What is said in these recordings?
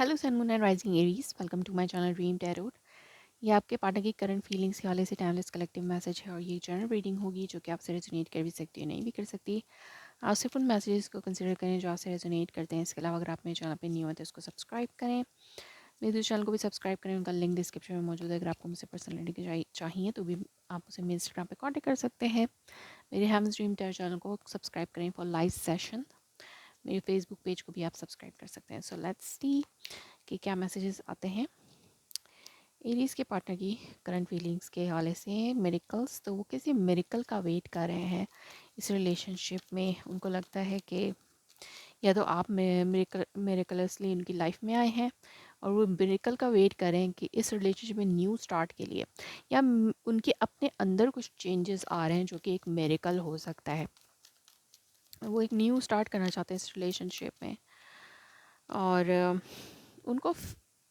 Hello sun moon and rising aries, welcome to my channel dream tarot. ये आपके partner की current feelings के हवाले से टाइमलेस कलेक्टिव मैसेज है और ये जनरल रीडिंग होगी जो कि आपसे रेजोनेट कर भी सकती है, नहीं भी कर सकती। आप सिर्फ उन मैसेजेस को कंसिडर करें जो आपसे रेजोनेट करते हैं। इसके अलावा अगर आप मेरे चैनल पे न्यू है तो इसको सब्सक्राइब करें, मेरे दूसरे चैनल को भी सब्सक्राइब करें। उनका लिंक डिस्क्रिप्शन में मौजूद है। अगर आपको मुझसे पर्सनल चाहिए तो भी आप मुझसे मेरे इंस्टाग्राम पर कॉन्टेक्ट कर सकते हैं। मेरे हैम्स ड्रीम टैरो चैनल को सब्सक्राइब करें फॉर लाइव सेशन। मेरे फेसबुक पेज को भी आप सब्सक्राइब कर सकते हैं। सो लेट्स सी कि क्या मैसेजेस आते हैं एरीज के पार्टनर की करंट फीलिंग्स के हवाले से। मेरिकल्स, तो वो किसी मेरिकल का वेट कर रहे हैं इस रिलेशनशिप में। उनको लगता है कि या तो आप मेरिकलसली उनकी लाइफ में आए हैं और वो मेरिकल का वेट कर रहे हैं कि इस रिलेशनशिप में न्यू स्टार्ट के लिए, या उनके अपने अंदर कुछ चेंजेस आ रहे हैं जो कि एक मेरिकल हो सकता है। वो एक न्यू स्टार्ट करना चाहते हैं इस रिलेशनशिप में और उनको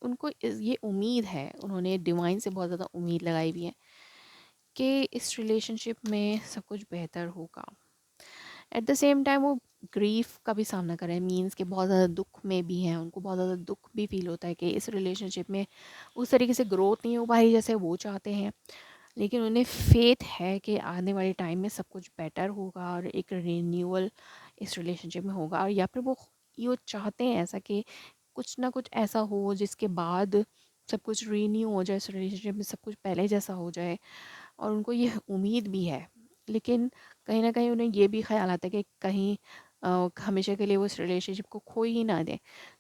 उनको ये उम्मीद है, उन्होंने डिवाइन से बहुत ज़्यादा उम्मीद लगाई हुई है कि इस रिलेशनशिप में सब कुछ बेहतर होगा। एट द सेम टाइम वो ग्रीफ का भी सामना कर रहे हैं, मीन्स के बहुत ज़्यादा दुख में भी हैं। उनको बहुत ज़्यादा दुख भी फील होता है कि इस रिलेशनशिप में उस तरीके से ग्रोथ नहीं हो पाई जैसे वो चाहते हैं, लेकिन उन्हें फेथ है कि आने वाले टाइम में सब कुछ बेटर होगा और एक रिन्यूअल इस रिलेशनशिप में होगा। और या फिर वो ये चाहते हैं ऐसा कि कुछ ना कुछ ऐसा हो जिसके बाद सब कुछ रीन्यू हो जाए, इस रिलेशनशिप में सब कुछ पहले जैसा हो जाए। और उनको ये उम्मीद भी है, लेकिन कहीं ना कहीं उन्हें ये भी ख्याल आता है कि कहीं हमेशा के लिए वो इस रिलेशनशिप को खो ही ना दें।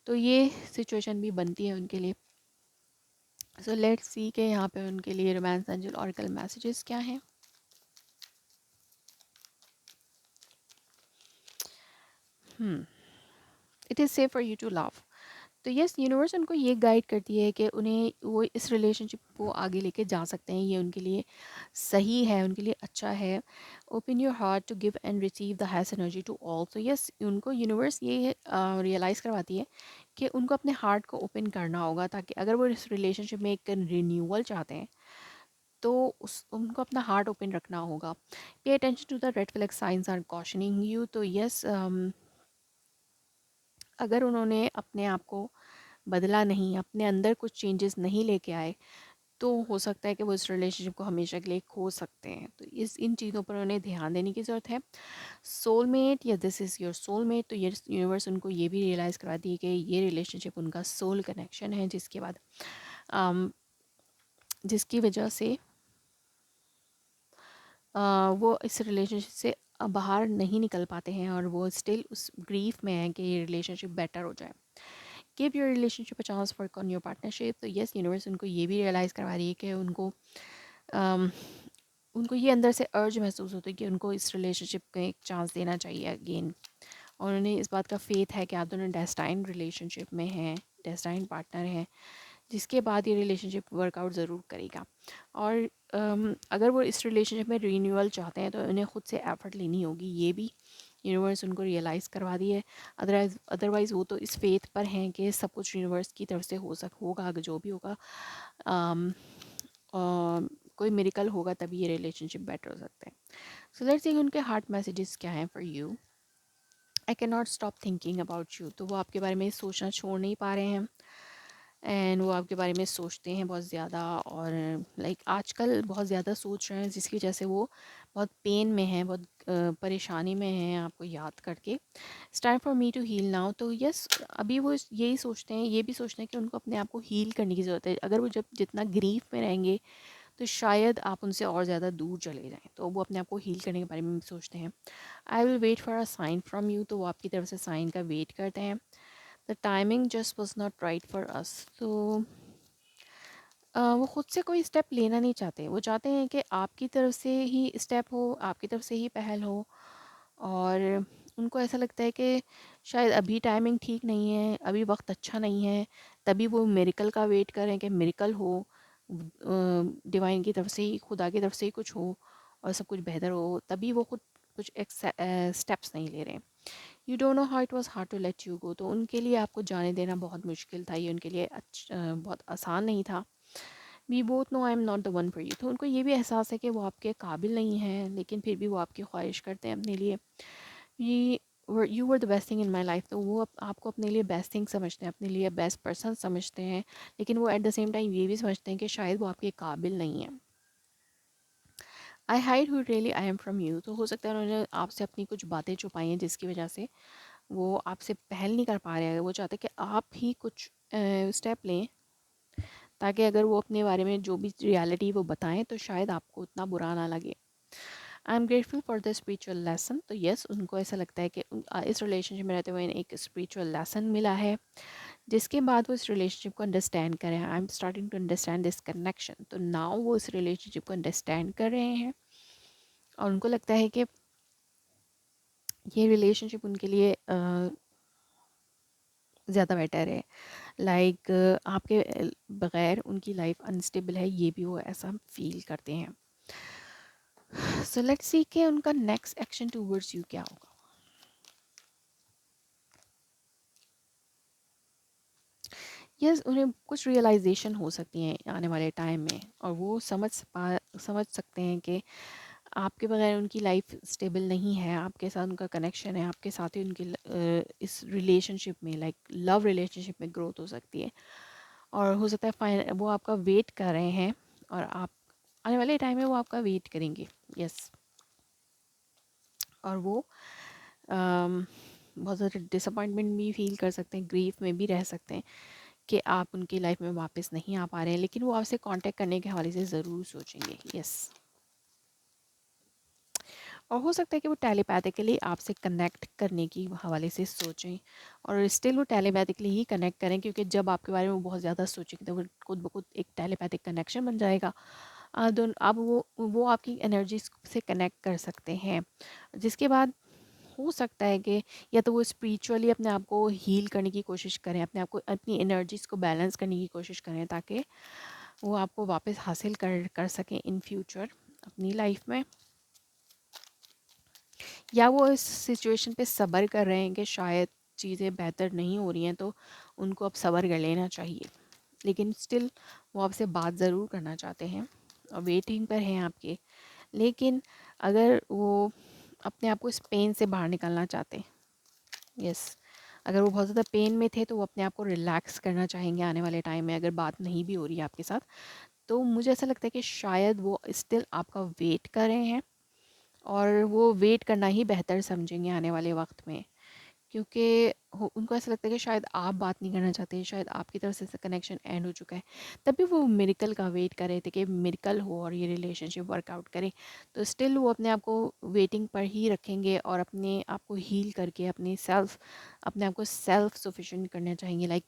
तो ये सिचुएशन भी बनती है उनके लिए। सो लेट्स सी के यहाँ पे उनके लिए रोमांस एंजल ऑरेकल मैसेजेस क्या हैं। It is safe for you to love. तो यस, यूनिवर्स उनको ये गाइड करती है कि उन्हें वो इस रिलेशनशिप को आगे लेके जा सकते हैं। ये उनके लिए सही है, उनके लिए अच्छा है। Open your heart to give and receive the highest energy to all. तो यस, उनको यूनिवर्स ये रियलाइज़ करवाती है कि उनको अपने हार्ट को ओपन करना होगा, ताकि अगर वो इस रिलेशनशिप में एक रिन्यूअल चाहते हैं तो उस उनको अपना हार्ट ओपन रखना होगा। Pay attention to the red flag signs are cautioning you. तो यस, अगर उन्होंने अपने आप को बदला नहीं, अपने अंदर कुछ चेंजेस नहीं लेके आए, तो हो सकता है कि वो इस रिलेशनशिप को हमेशा के लिए खो सकते हैं। तो इस इन चीज़ों पर उन्हें ध्यान देने की ज़रूरत है। सोलमेट या दिस इज़ योर सोलमेट, तो ये यूनिवर्स उनको ये भी रियलाइज़ कराती है कि ये रिलेशनशिप उनका सोल कनेक्शन है, जिसके बाद जिसकी वजह से वो इस रिलेशनशिप से बाहर नहीं निकल पाते हैं और वो स्टिल उस ग्रीफ में है कि ये रिलेशनशिप बेटर हो जाए। Give your relationship a chance work on your partnership. तो यस, यूनिवर्स उनको ये भी रियलाइज़ करवा रही है कि um, उनको ये अंदर से अर्ज महसूस होता है कि उनको इस रिलेशनशिप को एक चांस देना चाहिए अगेन। और उन्हें इस बात का फेथ है कि आप दोनों डेस्टाइन रिलेशनशिप में हैं, डेस्टाइन पार्टनर हैं, जिसके बाद ये रिलेशनशिप वर्कआउट ज़रूर करेगा। और अगर वो इस रिलेशनशिप में रीन्यूअल चाहते हैं तो उन्हें खुद से एफर्ट लेनी होगी। ये भी यूनिवर्स उनको रियलाइज़ करवा दी है। अदरवाइज़ वो तो इस फेथ पर हैं कि सब कुछ यूनिवर्स की तरफ से होगा, अगर जो भी होगा कोई मेरिकल होगा तभी ये रिलेशनशिप बेटर हो सकता है। सो लेट्स सी उनके हार्ट मैसेजेस क्या हैं for you. I can not stop thinking about you. तो वो आपके बारे में सोचना छोड़ नहीं पा रहे हैं एंड वो आपके बारे में सोचते हैं बहुत ज़्यादा, और आजकल बहुत ज़्यादा सोच रहे हैं, जिसकी वजह से वो बहुत पेन में हैं, बहुत परेशानी में हैं आपको याद करके। It's time for me to heal now. तो यस, अभी वो यही सोचते हैं, ये भी सोचते हैं कि उनको अपने आप को हील करने की ज़रूरत है। अगर वो जब जितना ग्रीफ में रहेंगे तो शायद आप उनसे और ज़्यादा दूर चले जाएँ, तो वो अपने आप को हील करने के बारे में भी सोचते हैं। I will wait for a sign from you. तो वो आपकी तरफ से साइन का वेट करते हैं। The timing just was not right for us. तो वो खुद से कोई स्टेप लेना नहीं चाहते। वो चाहते हैं कि आपकी तरफ से ही स्टेप हो, आपकी तरफ से ही पहल हो। और उनको ऐसा लगता है कि शायद अभी टाइमिंग ठीक नहीं है, अभी वक्त अच्छा नहीं है, तभी वो मेरिकल का वेट कर रहे हैं कि मेरिकल हो, डिवाइन की तरफ से ही, खुदा की तरफ से ही कुछ हो और सब कुछ बेहतर हो, तभी वो खुद कुछ स्टेप्स नहीं ले रहे। You don't know how it was hard to let you go. तो उनके लिए आपको जाने देना बहुत मुश्किल था, ये उनके लिए बहुत आसान नहीं था। We both know I am not the one for you. तो उनको ये भी एहसास है कि वो आपके काबिल नहीं हैं, लेकिन फिर भी वो आपकी ख्वाहिश करते हैं अपने लिए। ये you were the best thing in my life, तो वो आपको अपने लिए बेस्ट थिंग समझते हैं, अपने लिए बेस्ट पर्सन समझते हैं, लेकिन वो एट द सेम टाइम ये भी समझते हैं कि शायद वो आपके काबिल नहीं है। आई hide who really I am from you, तो हो सकता है उन्होंने आपसे अपनी कुछ बातें छुपाई हैं जिसकी वजह से वो आपसे पहल नहीं कर पा रहे हैं। वो चाहते हैं कि आप ही कुछ स्टेप लें, ताकि अगर वो अपने बारे में जो भी रियलिटी वो बताएं तो शायद आपको उतना बुरा ना लगे। I am grateful for the spiritual lesson, तो यस उनको ऐसा लगता है कि इस रिलेशनशिप में रहते हुए इन्हें एक स्पिरिचुअल लेसन मिला है, जिसके बाद वो इस रिलेशनशिप को अंडरस्टैंड करें। I am starting to understand this connection, तो नाउ वो इस रिलेशनशिप को अंडरस्टैंड कर रहे हैं और उनको लगता है कि ये रिलेशनशिप उनके लिए ज़्यादा बेटर है। लाइक आपके बगैर उनकी लाइफ अनस्टेबल है, ये भी वो ऐसा फील करते हैं। सो लेट्स सी कि उनका नेक्स्ट एक्शन टूवर्ड्स यू क्या होगा। यस उन्हें कुछ रियलाइजेशन हो सकती हैं आने वाले टाइम में, और वो समझ सकते हैं कि आपके बगैर उनकी लाइफ स्टेबल नहीं है, आपके साथ उनका कनेक्शन है, आपके साथ ही उनकी इस रिलेशनशिप में लाइक लव रिलेशनशिप में ग्रोथ हो सकती है। और हो सकता है फाइन वो आपका वेट कर रहे हैं, और आप आने वाले टाइम में वो आपका वेट करेंगे। यस और वो बहुत ज़्यादा डिसअपॉइंटमेंट भी फील कर सकते हैं, ग्रीफ में भी रह सकते हैं कि आप उनकी लाइफ में वापस नहीं आ पा रहे हैं, लेकिन वो आपसे कांटेक्ट करने के हवाले से ज़रूर सोचेंगे। यस और हो सकता है कि वो टेलीपैथिकली आपसे कनेक्ट करने की हवाले से सोचें, और स्टिल वो टेलीपैथिकली ही कनेक्ट करें, क्योंकि जब आपके बारे में वो बहुत ज़्यादा सोचेंगे तो वो खुद ब खुद एक टेलीपैथिक कनेक्शन बन जाएगा। अब वो आपकी एनर्जी से कनेक्ट कर सकते हैं, जिसके बाद हो सकता है कि या तो वो स्पिरिचुअली अपने आप को हील करने की कोशिश करें, अपने आप को अपनी एनर्जीज को बैलेंस करने की कोशिश करें, ताकि वो आपको वापस हासिल कर सकें इन फ्यूचर अपनी लाइफ में। या वो इस सिचुएशन पे सब्र कर रहे हैं कि शायद चीज़ें बेहतर नहीं हो रही हैं, तो उनको अब सब्र कर लेना चाहिए, लेकिन स्टिल वो आपसे बात ज़रूर करना चाहते हैं और वेटिंग पर हैं आपके। लेकिन अगर वो अपने आप को इस पेन से बाहर निकालना चाहते हैं, यस अगर वो बहुत ज़्यादा पेन में थे तो वो अपने आप को रिलैक्स करना चाहेंगे आने वाले टाइम में, अगर बात नहीं भी हो रही है आपके साथ, तो मुझे ऐसा लगता है कि शायद वो स्टिल आपका वेट कर रहे हैं, और वो वेट करना ही बेहतर समझेंगे आने वाले वक्त में, क्योंकि उनको ऐसा लगता है कि शायद आप बात नहीं करना चाहते, शायद आपकी तरफ से कनेक्शन एंड हो चुका है। तभी वो मिरेकल का वेट कर रहे थे कि मिरेकल हो और ये रिलेशनशिप वर्कआउट करे, तो स्टिल वो अपने आप को वेटिंग पर ही रखेंगे और अपने आप को हील करके अपने आप को सेल्फ सफिशिएंट करना चाहेंगे। लाइक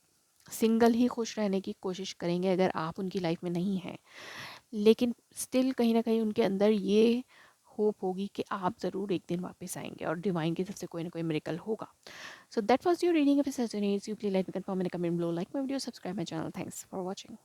सिंगल ही खुश रहने की कोशिश करेंगे अगर आप उनकी लाइफ में नहीं हैं, लेकिन स्टिल कहीं ना कहीं उनके अंदर ये होप होगी कि आप ज़रूर एक दिन वापस आएंगे और डिवाइन की तरफ से कोई ना कोई मिरेकल होगा। So that was your reading of such an you please let me confirm in a comment below, like my video, subscribe my channel. Thanks for watching.